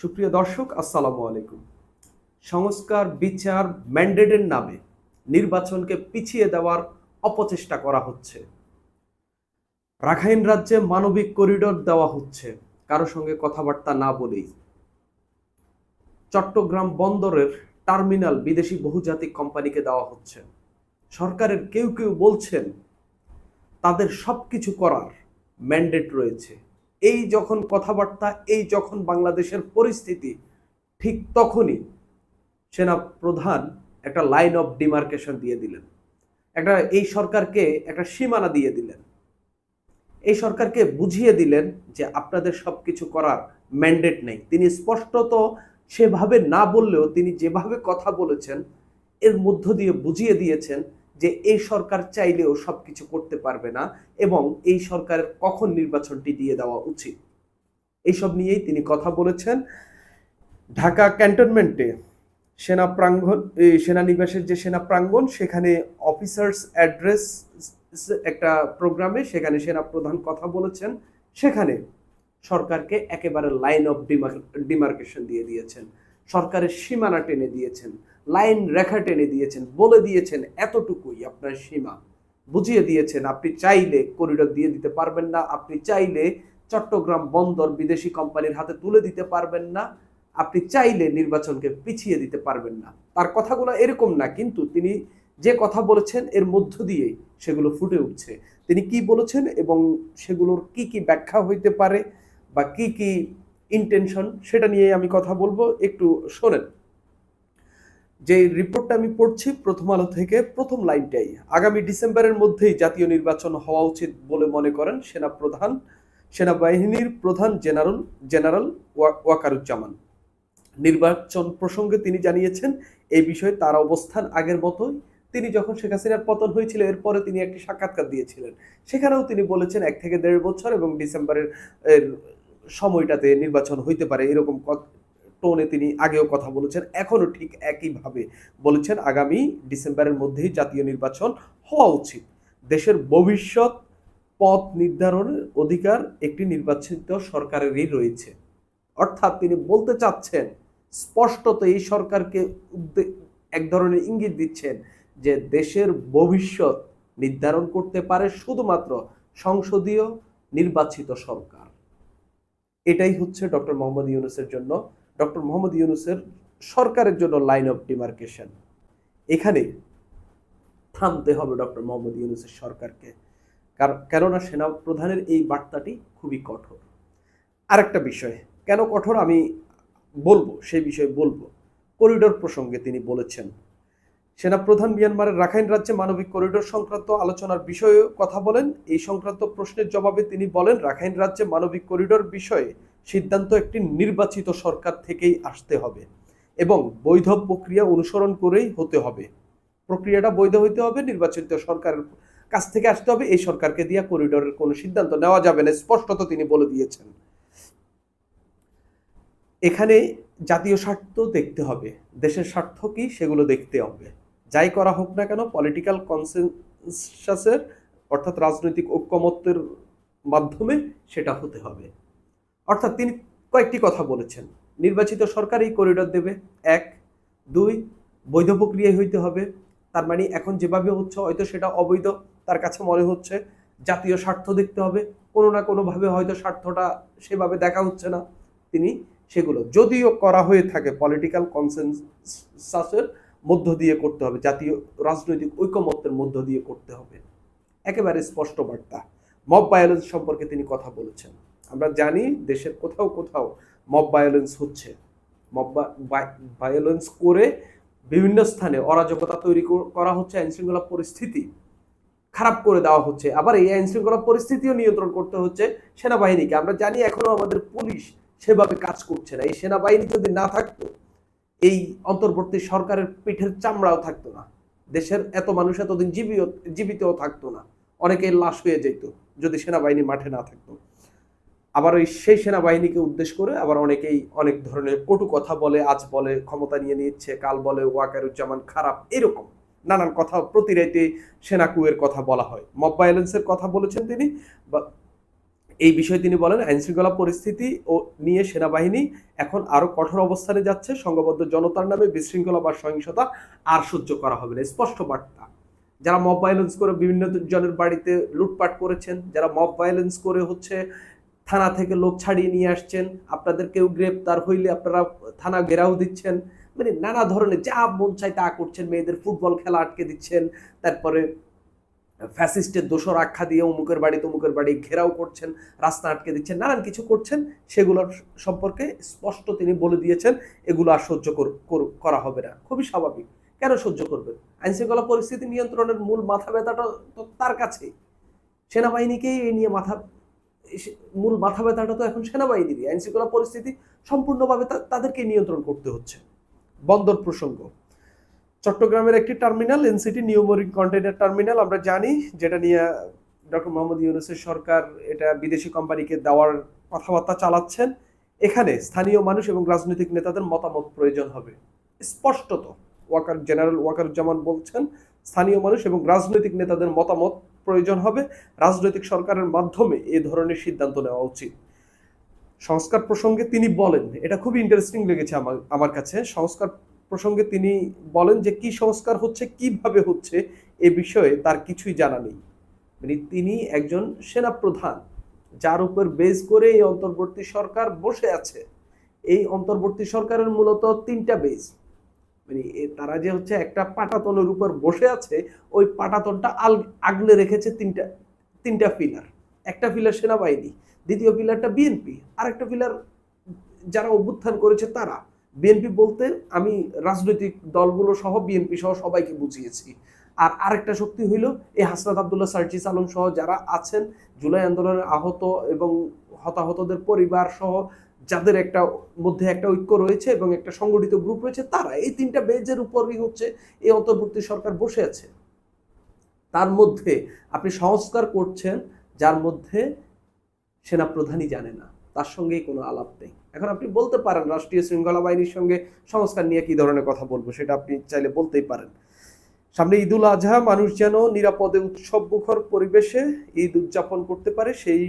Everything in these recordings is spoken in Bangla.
সুপ্রিয় দর্শক, আসসালামু আলাইকুম। সংস্কার, বিচার, ম্যান্ডেটের নামে নির্বাচনকে পিছিয়ে দেওয়ার অপচেষ্টা করা হচ্ছে। রাখাইন রাজ্যে মানবিক করিডোর দেওয়া হচ্ছে কারো সঙ্গে কথাবার্তা না বলেই। চট্টগ্রাম বন্দরের টার্মিনাল বিদেশি বহুজাতিক কোম্পানিকে দেওয়া হচ্ছে। সরকারের কেউ কেউ বলছেন তাদের সবকিছু করার ম্যান্ডেট রয়েছে। এই যখন কথাবার্তা, এই যখন বাংলাদেশের পরিস্থিতি, ঠিক তখনই সেনা প্রধান একটা লাইন অফ ডিমার্কেশন দিয়ে দিলেন। এই সরকারকে একটা সীমানা দিয়ে দিলেন। এই সরকারকে বুঝিয়ে দিলেন যে আপনাদের সবকিছু করার ম্যান্ডেট নেই। তিনি স্পষ্টত সেভাবে না বললেও তিনি যেভাবে কথা বলেছেন এর মধ্য দিয়ে বুঝিয়ে দিয়েছেন যে এই সরকার চাইলেও সবকিছু করতে পারবে না এবং এই সরকারের কখন নির্বাচনটি দিয়ে দেওয়া উচিত। এইসব নিয়েই তিনি কথা বলেছেন। ঢাকা ক্যান্টনমেন্টে সেনা প্রাঙ্গণ, সেনানিবাসের যে সেনা প্রাঙ্গণ, সেখানে অফিসার্স অ্যাড্রেস একটা প্রোগ্রামে সেখানে সেনা প্রধান কথা বলেছেন। সেখানে সরকারকে একেবারে লাইন অফ ডিমার্কেশন দিয়ে দিয়েছেন, সরকারের সীমানা টেনে দিয়েছেন, লাইন রেখা টেনে দিয়েছেন, বলে দিয়েছেন এতটুকুই আপনার সীমা। বুঝিয়ে দিয়েছেন আপনি চাইলে করিডোর দিয়ে দিতে পারবেন না, আপনি চাইলে চট্টগ্রাম বন্দর বিদেশি কোম্পানির হাতে তুলে দিতে পারবেন না, আপনি চাইলে নির্বাচনকে পিছিয়ে দিতে পারবেন না। তার কথাগুলো এরকম না, কিন্তু তিনি যে কথা বলেছেন এর মধ্য দিয়ে সেগুলো ফুটে উঠছে। তিনি কি বলেছেন এবং সেগুলোর কি কি ব্যাখ্যা হইতে পারে বা কি কি ইন্টেনশন, সেটা নিয়ে আমি কথা বলবো। একটু শোনেন। যে রিপোর্টটা আমি পড়ছি প্রথম আলো থেকে, প্রথম লাইনটাই, আগামী ডিসেম্বরের মধ্যেই জাতীয় নির্বাচন হওয়া উচিত বলে মনে করেন সেনাবাহিনীর প্রধান জেনারেল ওয়াকারুজ্জামান। নির্বাচন প্রসঙ্গে তিনি জানিয়েছেন এই বিষয়ে তার অবস্থান আগের মতোই। তিনি যখন শেখ হাসিনার পতন হয়েছিল এরপরে তিনি একটি সাক্ষাৎকার দিয়েছিলেন, সেখানেও তিনি বলেছেন 1 থেকে 1.5 বছর এবং ডিসেম্বরের সময়টাতে নির্বাচন হইতে পারে, এরকম টোনে তিনি আগেও কথা বলেছেন। এখনো ঠিক একইভাবে বলেছেন আগামী ডিসেম্বরের মধ্যেই জাতীয় নির্বাচন হওয়া উচিত। দেশের ভবিষ্যৎ পথ নির্ধারণের অধিকার একটি নির্বাচিত সরকারেরই রয়েছে। অর্থাৎ তিনি বলতে চাচ্ছেন স্পষ্টত, এই সরকারকে এক ধরনের ইঙ্গিত দিচ্ছেন যে দেশের ভবিষ্যৎ নির্ধারণ করতে পারে শুধুমাত্র সংসদীয় নির্বাচিত সরকার। এটাই হচ্ছে ডক্টর মোহাম্মদ ইউনূসের জন্য, ডক্টর মোহাম্মদ ইউনূসের সরকারের জন্য লাইন অফ ডিমার্কেশন। এখানে থামতে হবে ডক্টর মোহাম্মদ ইউনূসের সরকারকে, কেননা সেনা প্রধানের এই বার্তাটি খুবই কঠোর। আরেকটা বিষয়, কেন কঠোর আমি বলবো, সেই বিষয়ে বলবো। করিডোর প্রসঙ্গে তিনি বলেছেন, সেনাপ্রধান মিয়ানমারের রাখাইন রাজ্যে মানবিক করিডোর সংক্রান্ত আলোচনার বিষয়ে কথা বলেন। এই সংক্রান্ত প্রশ্নের জবাবে তিনি বলেন, রাখাইন রাজ্যে মানবিক করিডোর বিষয়ে সিদ্ধান্ত একটি নির্বাচিত সরকার থেকেই আসতে হবে এবং বৈধ প্রক্রিয়া অনুসরণ করেই হতে হবে। প্রক্রিয়াটা বৈধ হইতে হবে, নির্বাচিত সরকারের কাছ থেকে আসতে হবে। এই সরকারকে দিয়ে করিডোরের কোনো সিদ্ধান্ত নেওয়া যাবে না, স্পষ্টত তিনি বলে দিয়েছেন। এখানে জাতীয় স্বার্থ দেখতে হবে, দেশের স্বার্থ কি সেগুলো দেখতে হবে। যাই করা হোক না কেন পলিটিক্যাল কনসেনসাসের, অর্থাৎ রাজনৈতিক ঐক্যমত্যের মাধ্যমে সেটা হতে হবে। অর্থাৎ তিনি কয়েকটি কথা বলেছেন। নির্বাচিত সরকার এই করিডোর দেবে, 1। 2, বৈধ প্রক্রিয়ায় হইতে হবে। তার মানে এখন যেভাবে হচ্ছে হয়তো সেটা অবৈধ তার কাছে মনে হচ্ছে। জাতীয় স্বার্থ দেখতে হবে, কোনো না কোনোভাবে হয়তো স্বার্থটা সেভাবে দেখা হচ্ছে না, তিনি সেগুলো যদিও করা হয়ে থাকে পলিটিক্যাল কনসেনসাসের মধ্য দিয়ে করতে হবে, জাতীয় রাজনৈতিক ঐকমত্যের মধ্য দিয়ে করতে হবে। একেবারে স্পষ্ট বার্তা। মব ভায়োলেন্স সম্পর্কে তিনি কথা বলেছেন। আমরা জানি দেশের কোথাও কোথাও মব ভায়োলেন্স হচ্ছে। মব ভায়োলেন্স করে বিভিন্ন স্থানে অরাজকতা তৈরি করা হচ্ছে, আইনশৃঙ্খলা পরিস্থিতি খারাপ করে দেওয়া হচ্ছে। আবার এই আইনশৃঙ্খলা পরিস্থিতিও নিয়ন্ত্রণ করতে হচ্ছে সেনাবাহিনীকে। আমরা জানি এখনো আমাদের পুলিশ সেভাবে কাজ করছে না। এই সেনাবাহিনী যদি না থাকতো, এই অন্তর্বর্তী সরকারের পিঠের চামড়াও থাকতো না, দেশের এত মানুষ এতদিন জীবিতও থাকতো না, অনেকেই লাশ হয়ে যেত যদি সেনাবাহিনী মাঠে না থাকতো। আবার সেই সেনাবাহিনীকে উদ্দেশ্য করে আবার অনেকেই অনেক ধরনের কটু কথা বলে, আজ বলে ক্ষমতা নিয়ে নিচ্ছে, কাল বলে ওয়াকারুজ্জামান খারাপ, এরকম নানান কথা প্রতি রাইতে সেনা কুয়ের কথা বলা হয়। মব ভায়োলেন্সের কথা বলেছেন তিনি। এই বিষয়ে তিনি বলেন, আইন শৃঙ্খলা পরিস্থিতি ও নিয়ে সেনাবাহিনী এখন আরো কঠোর অবস্থানে যাচ্ছে। সংঘবদ্ধ জনতার নামে বিশৃঙ্খলা বা সহিংসতা আর সহ্য করা হবে না। স্পষ্ট বার্তা। যারা মব ভায়োলেন্স করে বিভিন্ন জনের বাড়িতে লুটপাট করেছেন, যারা মব ভায়োলেন্স করে হচ্ছে থানা থেকে লোক ছাড়িয়ে নিয়ে আসছেন, আপনাদের কেউ গ্রেপ্তার হইলে আপনারা থানা ঘেরাও দিচ্ছেন, মানে নানা ধরনের যা মন চায় তা করছেন, মেয়েদের ফুটবল খেলা আটকে দিচ্ছেন, তারপরে ফ্যাসিস্টের দোষর আখ্যা দিয়ে অমুকের বাড়ি তমুকের বাড়ি ঘেরাও করছেন, রাস্তা আটকে দিচ্ছেন, নানান কিছু করছেন, সেগুলোর সম্পর্কে স্পষ্ট তিনি বলে দিয়েছেন এগুলো আর সহ্য করা হবে না। খুবই স্বাভাবিক, কেন সহ্য করবেন? আইন শৃঙ্খলা পরিস্থিতি নিয়ন্ত্রণের মূল মাথা ব্যথাটা তো তার কাছেই, সেনাবাহিনীকেই এই নিয়ে মূল মাথা ব্যথাটা তো এখন সেনাবাহিনীরই। আইন শৃঙ্খলা পরিস্থিতি সম্পূর্ণভাবে তাদেরকে নিয়ন্ত্রণ করতে হচ্ছে। বন্দর প্রসঙ্গ, চট্টগ্রামের একটি terminal, NCT new marine container terminal, আমরা জানি, যেটা নিয়ে ডক্টর মোহাম্মদ ইউনূসের সরকার এটা বিদেশি কোম্পানিকে দেওয়ার কথাবার্তা চালাচ্ছেন। এখানে স্থানীয় মানুষ এবং রাজনৈতিক নেতাদের মতামত প্রয়োজন হবে। স্পষ্টত জেনারেল ওয়াকারুজ্জামান বলছেন, স্থানীয় মানুষ এবং রাজনৈতিক নেতাদের মতামত প্রয়োজন হবে। রাজনৈতিক সরকারের মাধ্যমে এই ধরনের সিদ্ধান্ত নেওয়া উচিত। সংস্কার প্রসঙ্গে তিনি বলেন, এটা খুব ইন্টারেস্টিং লেগেছে আমার কাছে, সংস্কার প্রসঙ্গে তিনি বলেন যে কি সংস্কার হচ্ছে, কিভাবে হচ্ছে, এ বিষয়ে তার কিছুই জানা নেই। মানে তিনি একজন সেনাপ্রধান, যার উপর বেস করে এই অন্তর্বর্তী সরকার বসে আছে। এই অন্তর্বর্তী সরকারের মূলত তিনটা বেস, মানে তারা যে হচ্ছে একটা পাটাতনের উপর বসে আছে, ওই পাটাতনটা আগলে রেখেছে তিনটা পিলার। একটা পিলার সেনাবাহিনী, দ্বিতীয় পিলারটা বিএনপি, আর একটা পিলার যারা অভ্যুত্থান করেছে তারা। বিএনপি বলতে আমি রাজনৈতিক দলগুলো সহ বিএনপি সহ সবাইকে বুঝিয়েছি। আর আরেকটা শক্তি হইল এই হাসনাত আবদুল্লাহ, সার্জিস আলম সহ যারা আছেন, জুলাই আন্দোলনের আহত এবং হতাহতদের পরিবার সহ যাদের একটা মধ্যে একটা ঐক্য রয়েছে এবং একটা সংগঠিত গ্রুপ রয়েছে, তারা এই তিনটা বেজের উপরই হচ্ছে এই অন্তর্বর্তী সরকার বসে আছে। তার মধ্যে আপনি সংস্কার করছেন যার মধ্যে সেনাপ্রধানই জানে না, তার সঙ্গেই কোনো আলাপ নেই। এখন আপনি বলতে পারেন রাষ্ট্রীয় শৃঙ্খলা বাহিনীর সঙ্গে সংস্কার নিয়ে কি ধরনের কথা বলবো, সেটা আপনি চাইলে বলতেই পারেন। সামনে ঈদুল আজহা, মানুষ যেন নিরাপদে উৎসব মুখর পরিবেশে ঈদ উদযাপন করতে পারে সেই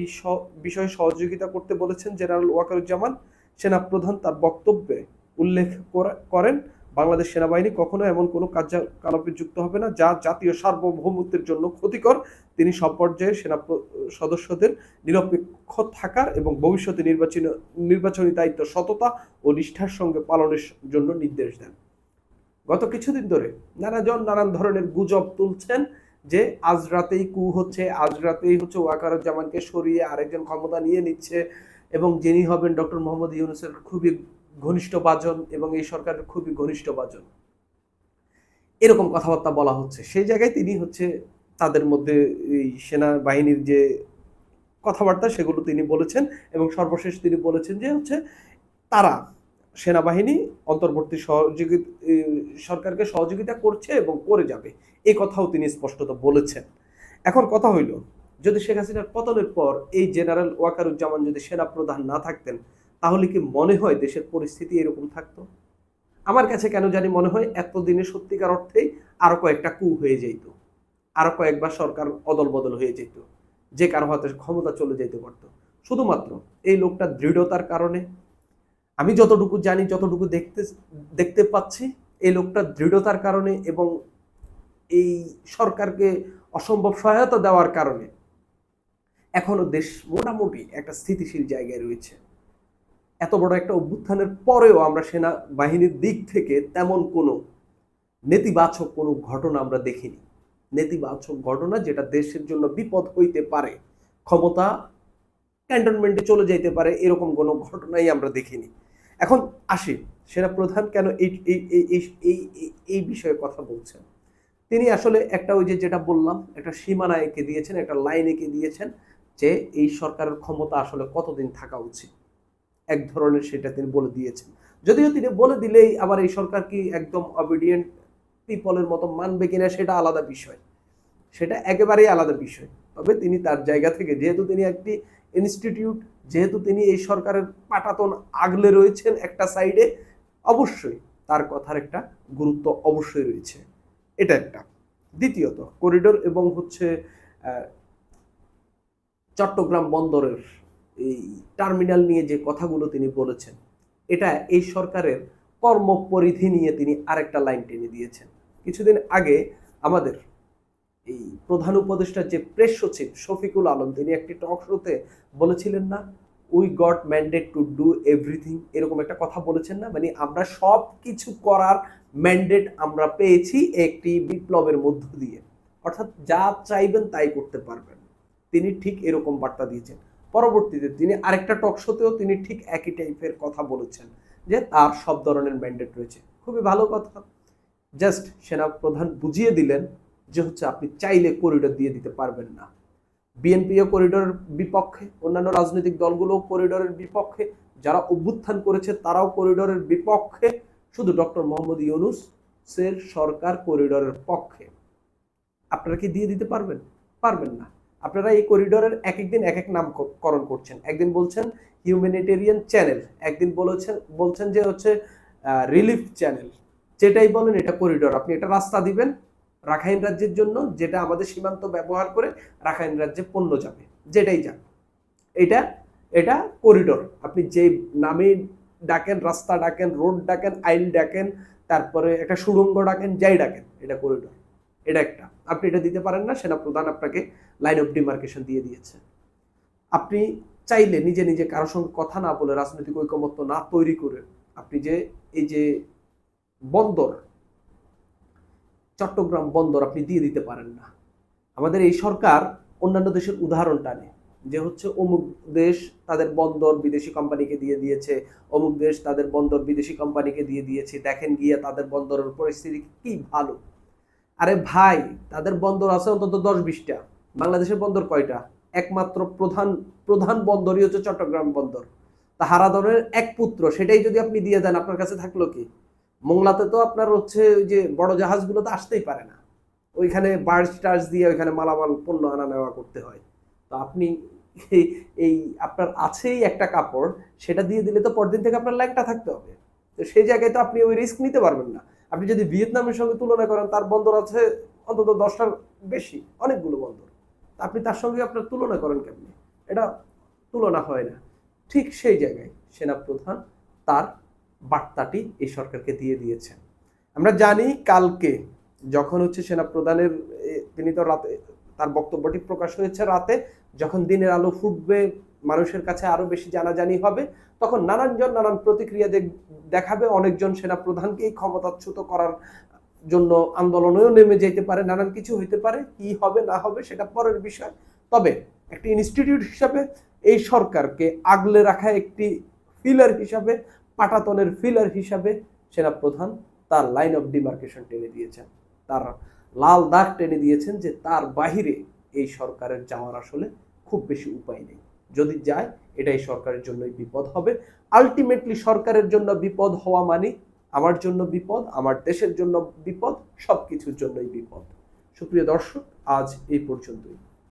বিষয়ে সহযোগিতা করতে বলেছেন জেনারেল ওয়াকারুজ্জামান। সেনাপ্রধান তার বক্তব্যে উল্লেখ করেন, বাংলাদেশ সেনাবাহিনী কখনো এমন কোনো কার্যকলাপে যুক্ত হবে না যা জাতীয় সার্বভৌমত্বের জন্য ক্ষতিকর। তিনি সব পর্যায়ে সেনা সদস্যদের নিরপেক্ষ থাকার এবং ভবিষ্যতে নির্বাচনী দায়িত্ব সততা ও নিষ্ঠার সঙ্গে পালনের জন্য নির্দেশ দেন। গত কিছুদিন ধরে নানান ধরনের গুজব তুলছেন যে আজ রাতেই কু হচ্ছে, আজ রাতেই হচ্ছে ওয়াকারুজ্জামানকে সরিয়ে আরেকজন ক্ষমতা নিয়ে নিচ্ছে এবং যিনি হবেন ডক্টর মোহাম্মদ ইউনূসের খুবই ঘনিষ্ঠ বাজন এবং এই সরকারের খুবই ঘনিষ্ঠ বাজন, এরকম কথাবার্তা বলা হচ্ছে। সেই জায়গায় তিনি হচ্ছে তাদের মধ্যে এই সেনাবাহিনীর যে কথাবার্তা সেগুলো তিনি বলেছেন এবং সর্বশেষ তিনি বলেছেন যে হচ্ছে তারা সেনাবাহিনী অন্তর্বর্তী সরকারকে সহযোগিতা করছে এবং করে যাবে, এই কথাও তিনি স্পষ্টত বলেছেন। এখন কথা হইল, যদি শেখ হাসিনার পতনের পর এই জেনারেল ওয়াকারুজ্জামান যদি সেনাপ্রধান না থাকতেন, তাহলে কি মনে হয় দেশের পরিস্থিতি এরকম থাকতো? আমার কাছে কেন জানি মনে হয় এতদিনে সত্যিকার অর্থেই আরো কয়েকটা কু হয়ে যেত, আরো কয়েকবার সরকার অদল বদল হয়ে যেত, যে কারো হাতে ক্ষমতা চলে যেতে পারতো, শুধুমাত্র এই লোকটা দৃঢ়তার কারণে। আমি যতটুকু জানি, যতটুকু দেখতে পাচ্ছি, এই লোকটা দৃঢ়তার কারণে এবং এই সরকারকে অসম্ভব সহায়তা দেওয়ার কারণে এখনো দেশ মোটামুটি একটা স্থিতিশীল জায়গায় রয়েছে। এত বড় একটা অভ্যুত্থানের পরেও আমরা সেনাবাহিনীর দিক থেকে তেমন কোনো নেতিবাচক কোনো ঘটনা আমরা দেখিনি। নেতিবাচক ঘটনা যেটা দেশের জন্য বিপদ হইতে পারে, ক্ষমতা ক্যান্টনমেন্টে চলে যেতে পারে, এরকম কোনো ঘটনাই আমরা দেখিনি। এখন আসি, সেনাপ্রধান কেন এই বিষয়ে কথা বলছেন। তিনি আসলে একটা ওই যেটা বললাম, একটা সীমানা এঁকে দিয়েছেন, একটা লাইন এঁকে দিয়েছেন যে এই সরকারের ক্ষমতা আসলে কতদিন থাকা উচিত, এক ধরনের সেটা তিনি বলে দিয়েছেন। যদিও তিনি বলে দিলেই আবার এই সরকার কি একদম অবিডিয়েন্ট পিপলের মতো মানবে কিনা সেটা আলাদা বিষয়, সেটা একেবারেই আলাদা বিষয়। তবে তিনি তার জায়গা থেকে, যেহেতু তিনি একটি ইনস্টিটিউট, যেহেতু তিনি এই সরকারের পাটাতন আগলে রয়েছেন একটা সাইডে, অবশ্যই তার কথার একটা গুরুত্ব অবশ্যই রয়েছে। এটা একটা। দ্বিতীয়ত, করিডোর এবং হচ্ছে চট্টগ্রাম বন্দরের এই টার্মিনাল নিয়ে যে কথাগুলো তিনি বলেছেন, এটা এই সরকারের কর্মপরিধি নিয়ে তিনি আরেকটা লাইন টেনে দিয়েছেন। কিছুদিন আগে আমাদের এই প্রধান উপদেষ্টা যে প্রেস সচিব শফিকুল আলম, তিনি একটি টক শোতে বলেছিলেন না, we got mandate to do everything, এরকম একটা কথা বলেছেন না? মানে আমরা সব কিছু করার ম্যান্ডেট আমরা পেয়েছি একটি বিপ্লবের মধ্য দিয়ে, অর্থাৎ যা চাইবেন তাই করতে পারবেন। তিনি ঠিক এরকম বার্তা দিয়েছেন। পরবর্তীতে তিনি আরেকটা টক শোতেও তিনি ঠিক একই টাইপের কথা বলেছেন যে তার সব ধরনের ম্যান্ডেট রয়েছে। খুবই ভালো কথা। জাস্ট সেনা প্রধান বুঝিয়ে দিলেন যে হচ্ছে আপনি চাইলে করিডোর দিয়ে দিতে পারবেন না। বিএনপিও করিডোরের বিপক্ষে, অন্যান্য রাজনৈতিক দলগুলো করিডোরের বিপক্ষে, যারা অভ্যুত্থান করেছে তারাও করিডোরের বিপক্ষে, শুধু ডক্টর মোহাম্মদ ইউনূসের সরকার করিডোরের পক্ষে। আপনারা কি দিয়ে দিতে পারবেন? পারবেন না। আপনারা এই করিডোরের এক একদিন এক এক নামকরণ করছেন। একদিন বলছেন হিউম্যানিটেরিয়ান চ্যানেল, একদিন বলছেন যে হচ্ছে রিলিফ চ্যানেল। যেটাই বলেন এটা করিডোর। আপনি এটা রাস্তা দিবেন রাখাইন রাজ্যের জন্য, যেটা আমাদের সীমান্ত ব্যবহার করে রাখাইন রাজ্যে পণ্য যাবে, যেটাই যাক, এটা এটা করিডোর। আপনি যে নামে ডাকেন, রাস্তা ডাকেন, রোড ডাকেন, আইল ডাকেন, তারপরে একটা সুড়ঙ্গ ডাকেন, যাই ডাকেন, এটা করিডোর। এটা একটা, আপনি এটা দিতে পারেন না। সেনাপ্রধান আপনাকে লাইন অফ ডিমার্কেশন দিয়ে দিয়েছে। আপনি চাইলে নিজে নিজে কারোর সঙ্গে কথা না বলে, রাজনৈতিক ঐকমত্য না তৈরি করে, আপনি যে এই যে বন্দর, চট্টগ্রাম বন্দর আপনি দিয়ে দিতে পারেন না। আমাদের এই সরকার অন্যান্য দেশের উদাহরণ টানে যে হচ্ছে অমুক দেশ তাদের বন্দর বিদেশি কোম্পানিকে দিয়ে দিয়েছে, অমুক দেশ তাদের বন্দর বিদেশি কোম্পানিকে দিয়ে দিয়েছে, দেখেন গিয়ে তাদের বন্দরের পরিস্থিতি কি ভালো। আরে ভাই, তাদের বন্দর আছে অন্তত 10-20টা। বাংলাদেশের বন্দর কয়টা? একমাত্র প্রধান বন্দরই হচ্ছে চট্টগ্রাম বন্দর। তা হারাধনের এক পুত্র, সেটাই যদি আপনি দিয়ে দেন, আপনার কাছে থাকলো কি? মোংলাতে তো আপনার হচ্ছে ওই যে বড় জাহাজগুলো তো আসতেই পারে না, ওইখানে বার্জ টার্জ দিয়ে ওইখানে মালামাল পণ্য আনা নেওয়া করতে হয়। তো আপনি এই আপনার আছেই একটা কাপড়, সেটা দিয়ে দিলে তো পরদিন থেকে আপনার ল্যাংটা থাকতে হবে। তো সেই জায়গায় তো আপনি ওই রিস্ক নিতে পারবেন না। আপনি যদি ভিয়েতনামের সঙ্গে তুলনা করেন, তার বন্দর আছে অন্তত 10টার বেশি, অনেকগুলো বন্দর। আপনি তার সঙ্গে আপনার তুলনা করেন কেমনি? এটা তুলনা হয় না। ঠিক সেই জায়গায় সেনাপ্রধান তার বার্তাটি এই সরকারকে দিয়ে দিয়েছেন। আমরা জানি কালকে যখন হচ্ছে সেনাপ্রধানের, তিনি তো রাতে তার বক্তব্যটি প্রকাশ হয়েছে রাতে, যখন দিনের আলো ফুটবে, মানুষের কাছে আরো বেশি জানাজানি হবে, তখন নানানজন নানান প্রতিক্রিয়া দেখাবে। অনেকজন সেনাপ্রধানকেই ক্ষমতাচ্যুত করার জন্য আন্দোলনেও নেমে যেতে পারে, নানান কিছু হইতে পারে। কি হবে না হবে সেটা পরের বিষয়। তবে একটি ইনস্টিটিউট হিসাবে এই সরকারকে আগলে রাখা একটি ফিলার হিসাবে, পাটাতনের ফিলার হিসাবে সেনাপ্রধান তার লাইন অফ ডিমার্কেশন টেনে দিয়েছেন, তার লাল দাগ টেনে দিয়েছেন যে তার বাহিরে এই সরকারের যাওয়ার আসলে খুব বেশি উপায় নেই। যদি যায়, এটাই সরকারের জন্যই বিপদ হবে। আলটিমেটলি সরকারের জন্য বিপদ হওয়া মানে আমার জন্য বিপদ, আমার দেশের জন্য বিপদ, সবকিছুর জন্যই বিপদ। সুপ্রিয় দর্শক, আজ এই পর্যন্তই।